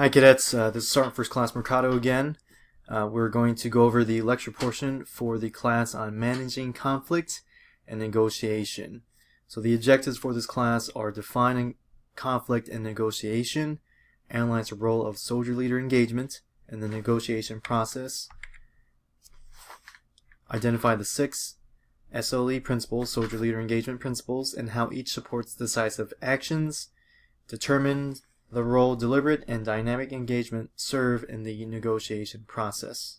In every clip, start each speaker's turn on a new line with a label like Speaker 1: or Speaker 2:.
Speaker 1: Hi cadets, this is Sergeant First Class Mercado again. We're going to go over the lecture portion for the class on managing conflict and negotiation. So the objectives for this class are defining conflict and negotiation, analyze the role of soldier leader engagement in the negotiation process, identify the 6 SLE principles, soldier leader engagement principles, and how each supports decisive actions, determine the role deliberate and dynamic engagement serve in the negotiation process.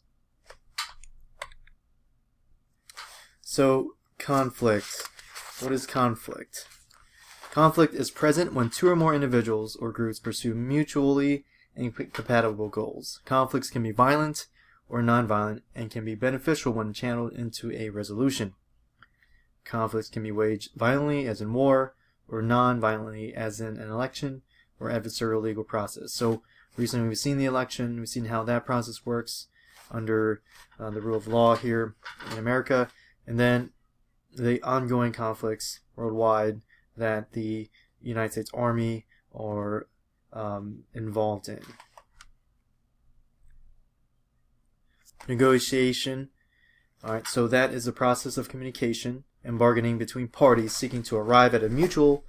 Speaker 1: So, conflict. What is conflict? Conflict is present when 2 or more individuals or groups pursue mutually incompatible goals. Conflicts can be violent or nonviolent and can be beneficial when channeled into a resolution. Conflicts can be waged violently, as in war, or non-violently, as in an election or adversarial legal process. So recently we've seen the election, we've seen how that process works under the rule of law here in America, and then the ongoing conflicts worldwide that the United States Army are involved in. Negotiation. Alright, so that is the process of communication and bargaining between parties seeking to arrive at a mutually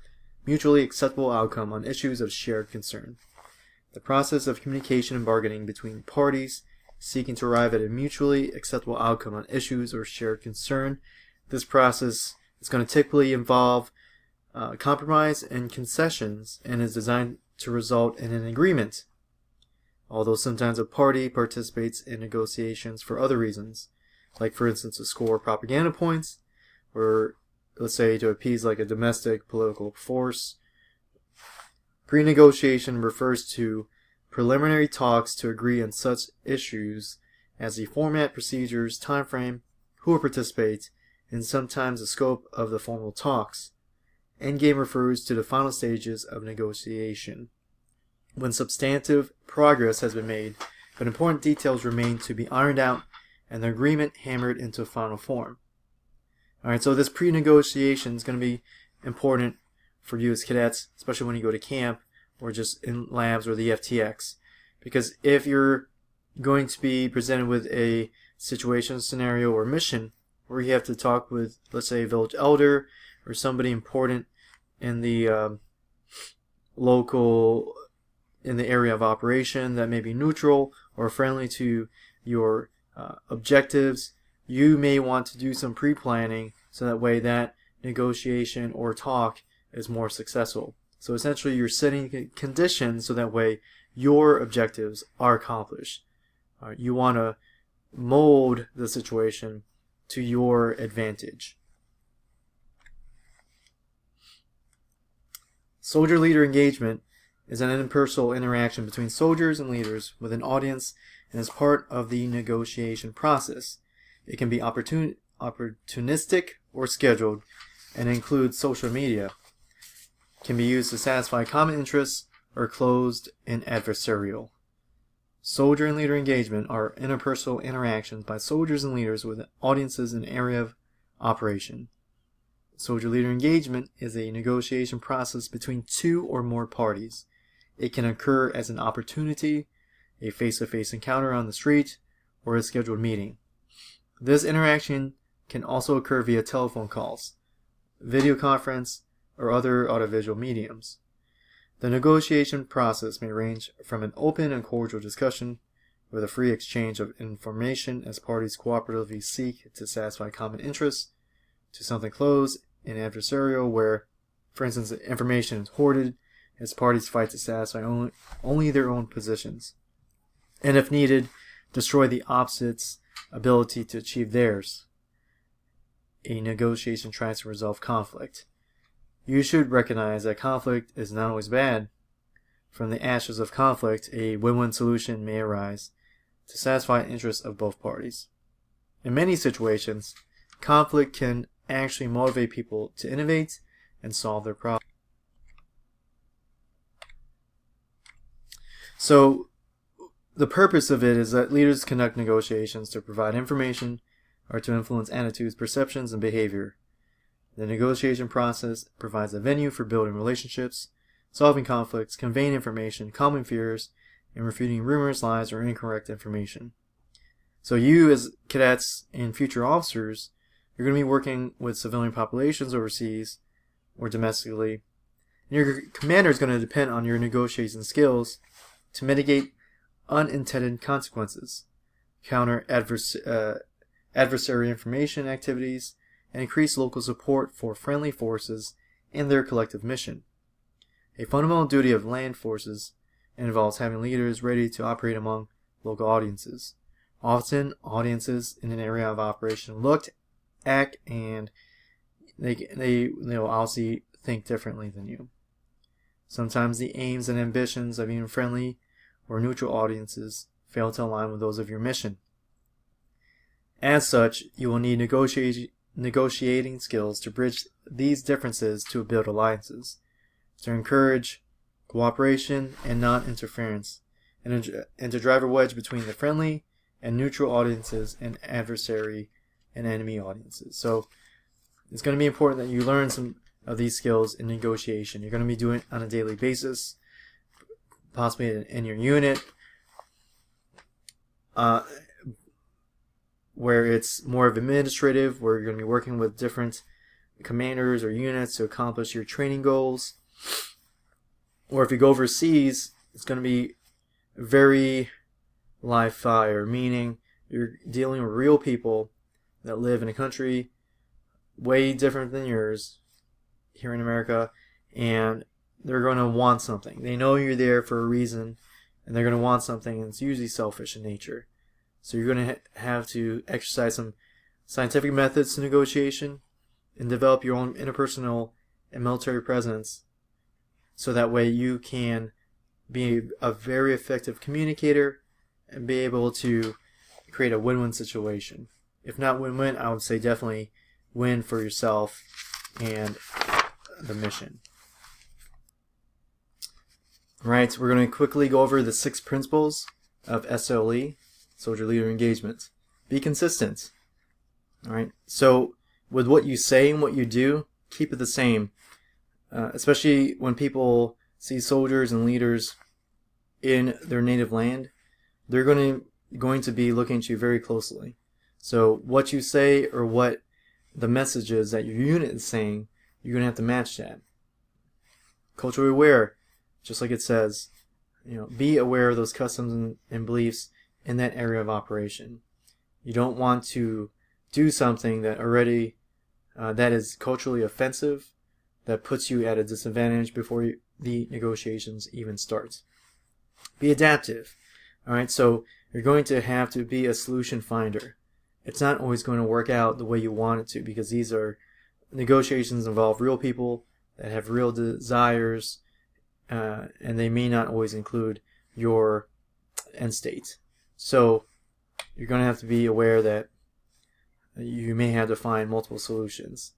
Speaker 1: acceptable outcome on issues of shared concern. The process of communication and bargaining between parties seeking to arrive at a mutually acceptable outcome on issues or shared concern. This process is going to typically involve compromise and concessions and is designed to result in an agreement, although sometimes a party participates in negotiations for other reasons, like for instance to score propaganda points, or let's say to appease like a domestic political force. Pre-negotiation refers to preliminary talks to agree on such issues as the format, procedures, time frame, who will participate, and sometimes the scope of the formal talks. Endgame refers to the final stages of negotiation, when substantive progress has been made, but important details remain to be ironed out and the agreement hammered into final form. Alright, so this pre-negotiation is going to be important for you as cadets, especially when you go to camp or just in labs or the FTX. Because if you're going to be presented with a situation, scenario, or mission where you have to talk with, let's say, a village elder or somebody important in the local, in the area of operation that may be neutral or friendly to your objectives, you may want to do some pre-planning so that way that negotiation or talk is more successful. So essentially you're setting conditions so that way your objectives are accomplished. You want to mold the situation to your advantage. Soldier leader engagement is an impersonal interaction between soldiers and leaders with an audience and is part of the negotiation process. It can be opportunistic or scheduled and includes social media. It can be used to satisfy common interests or closed and adversarial. Soldier and leader engagement are interpersonal interactions by soldiers and leaders with audiences in an area of operation. Soldier leader engagement is a negotiation process between 2 or more parties. It can occur as an opportunity, a face-to-face encounter on the street, or a scheduled meeting. This interaction can also occur via telephone calls, video conference, or other audiovisual mediums. The negotiation process may range from an open and cordial discussion with a free exchange of information as parties cooperatively seek to satisfy common interests, to something closed and adversarial where, for instance, information is hoarded as parties fight to satisfy only their own positions, and if needed, destroy the opposite's ability to achieve theirs. A negotiation tries to resolve conflict. You should recognize that conflict is not always bad. From the ashes of conflict, a win-win solution may arise to satisfy the interests of both parties. In many situations, conflict can actually motivate people to innovate and solve their problems. So, the purpose of it is that leaders conduct negotiations to provide information or to influence attitudes, perceptions, and behavior. The negotiation process provides a venue for building relationships, solving conflicts, conveying information, calming fears, and refuting rumors, lies, or incorrect information. So you as cadets and future officers, you're going to be working with civilian populations overseas or domestically. And your commander is going to depend on your negotiation skills to mitigate unintended consequences, counter adversary information activities, and increase local support for friendly forces and their collective mission. A fundamental duty of land forces involves having leaders ready to operate among local audiences. Often, audiences in an area of operation look, act, and they'll obviously think differently than you. Sometimes the aims and ambitions of even friendly or neutral audiences fail to align with those of your mission. As such, you will need negotiating skills to bridge these differences to build alliances, to encourage cooperation and non-interference, and to drive a wedge between the friendly and neutral audiences and adversary and enemy audiences. So it's going to be important that you learn some of these skills in negotiation. You're going to be doing it on a daily basis, possibly in your unit, where it's more of administrative, where you're going to be working with different commanders or units to accomplish your training goals. Or if you go overseas, it's going to be very live fire, meaning you're dealing with real people that live in a country way different than yours here in America, and they're going to want something. They know you're there for a reason, and they're going to want something, and it's usually selfish in nature. So you're going to have to exercise some scientific methods to negotiation and develop your own interpersonal and military presence, so that way you can be a very effective communicator and be able to create a win-win situation. If not win-win, I would say definitely win for yourself and the mission. Right, so we're going to quickly go over the 6 principles of SLE, Soldier Leader Engagement. Be consistent. Alright, so with what you say and what you do, keep it the same. Especially when people see soldiers and leaders in their native land, they're going to be looking at you very closely. So what you say or what the message is that your unit is saying, you're going to have to match that. Culturally aware, just like it says, be aware of those customs and beliefs in that area of operation. You don't want to do something that already that is culturally offensive, that puts you at a disadvantage before the negotiations even start. Be adaptive. Alright, so you're going to have to be a solution finder. It's not always going to work out the way you want it to, because these are negotiations involve real people that have real desires, and they may not always include your end state. So you're going to have to be aware that you may have to find multiple solutions.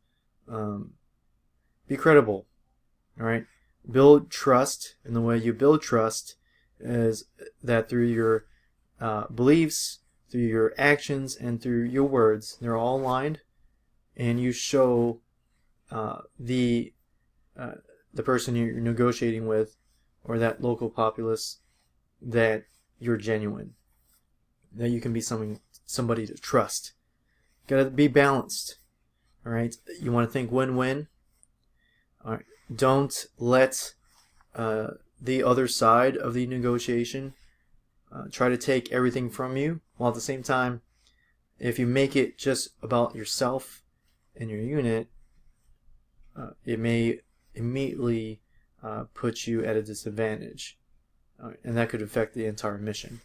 Speaker 1: Be credible. Alright? Build trust, and the way you build trust is that through your beliefs, through your actions, and through your words, they're all aligned, and you show the person you're negotiating with, or that local populace, that you're genuine, that you can be somebody to trust. Gotta be balanced. All right, you want to think win-win. All right, don't let the other side of the negotiation try to take everything from you, while at the same time, if you make it just about yourself and your unit, it may immediately put you at a disadvantage, and that could affect the entire mission.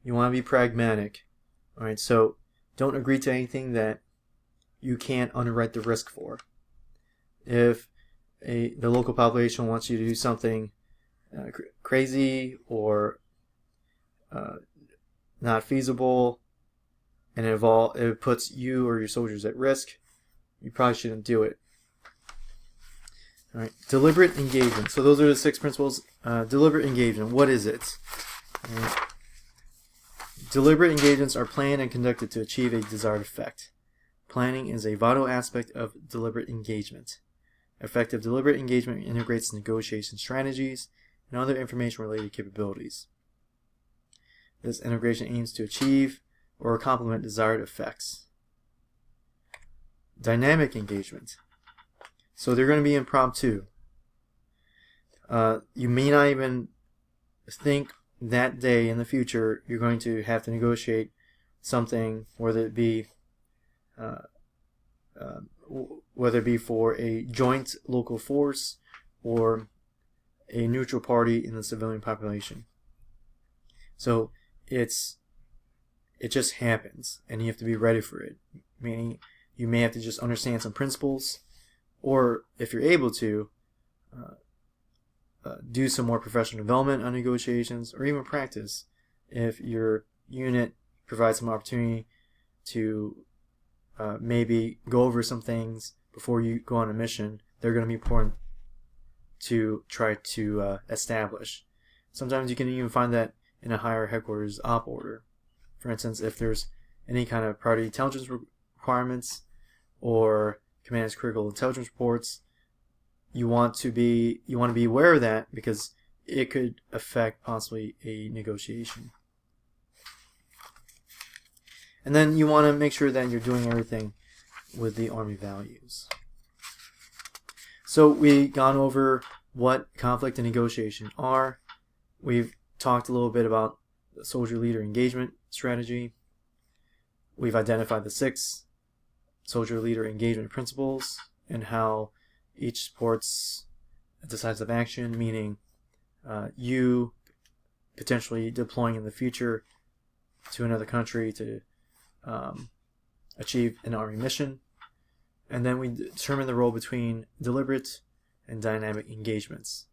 Speaker 1: You want to be pragmatic. All right, so don't agree to anything that you can't underwrite the risk for. If the local population wants you to do something crazy or not feasible, and it puts you or your soldiers at risk, you probably shouldn't do it. All right, deliberate engagement. So those are the 6 principles. Deliberate engagement. What is it? Deliberate engagements are planned and conducted to achieve a desired effect. Planning is a vital aspect of deliberate engagement. Effective deliberate engagement integrates negotiation strategies and other information-related capabilities. this integration aims to achieve or complement desired effects. Dynamic engagement. So they're going to be impromptu. You may not even think that day in the future you're going to have to negotiate something, whether it be for a joint local force or a neutral party in the civilian population. So it just happens, and you have to be ready for it. Meaning, you may have to just understand some principles, or if you're able to, do some more professional development on negotiations, or even practice if your unit provides some opportunity to maybe go over some things before you go on a mission. They're going to be important to try to establish. Sometimes you can even find that in a higher headquarters op order. For instance, if there's any kind of priority intelligence requirements or command's critical intelligence reports, you want to be aware of that, because it could affect possibly a negotiation. And then you want to make sure that you're doing everything with the Army values. So we've gone over what conflict and negotiation are. We've talked a little bit about the soldier leader engagement strategy. We've identified the 6 soldier leader engagement principles and how each supports a decisive action, meaning you potentially deploying in the future to another country to achieve an Army mission. And then we determine the role between deliberate and dynamic engagements.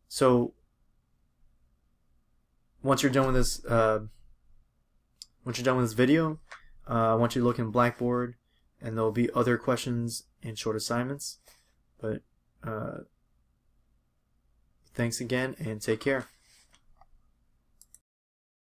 Speaker 1: So once you're done with this, video, I want you to look in Blackboard, and there'll be other questions and short assignments. But thanks again, and take care.